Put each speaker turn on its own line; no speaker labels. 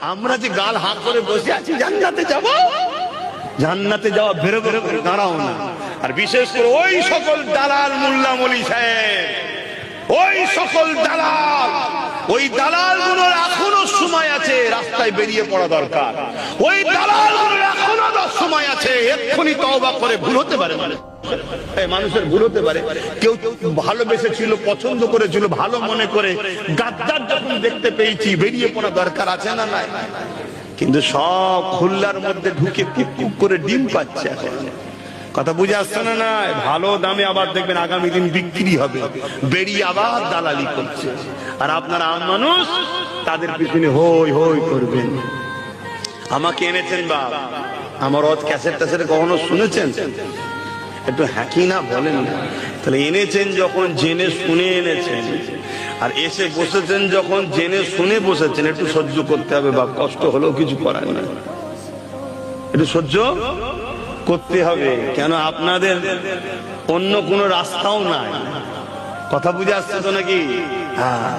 আমরা যে গাল হাঁ করে বসে আছি জান্নাতে যাব, জান্নাতে যাওয়া বেরো বেরো করে দাঁড়াও না। আর বিশেষ করে ওই সকল দালাল মোল্লা মলি সাহেব, ওই সকল দালাল, ওই দালালগুলোর এখনো সময় আছে, রাস্তায় বেরিয়ে পড়া দরকার। ওই দালালগুলোর এখনো সময় আছে, এক্ষুনি তওবা করে, ভুল হতে পারে, মানুষের ভুল হতে পারে। কেউ ভালোবেসে ছিল, পছন্দ করেছিল, ভালো মনে করে গাদ্দার যখন দেখতে পেয়েছি, বেরিয়ে পড়া দরকার আছে না নাই? কিন্তু সব খুল্লার মধ্যে ঢুকে কুক কুক করে ডিম পাচ্ছে এখন। কথা বুঝে আসছে না? না, ভালো দামে আবার দেখবেন আগামী দিন বিক্রি হবে, বেরিয়ে আবার দালালি করছে। আর আপনারা আম মানুষ, তাদের পিছনে হই হই করবেন। আমাকে এনেছেন বাপ, আমার ওয়াজ ক্যাসেট ট্যাসেট কখনো শুনেছেন? একটু হ্যাঁকি না বলেন না। তাহলে এনেছেন যখন জেনে শুনে এনেছেন, আর এসে বসেছেন যখন জেনে শুনে বসেছেন, একটু সহ্য করতে হবে বাপ, কষ্ট হলেও কিছু করার না, একটু সহ্য করতে হবে। কেন আপনাদের অন্য কোনো রাস্তাও নাই। কথা বুঝে আসছে তো নাকি? হ্যাঁ।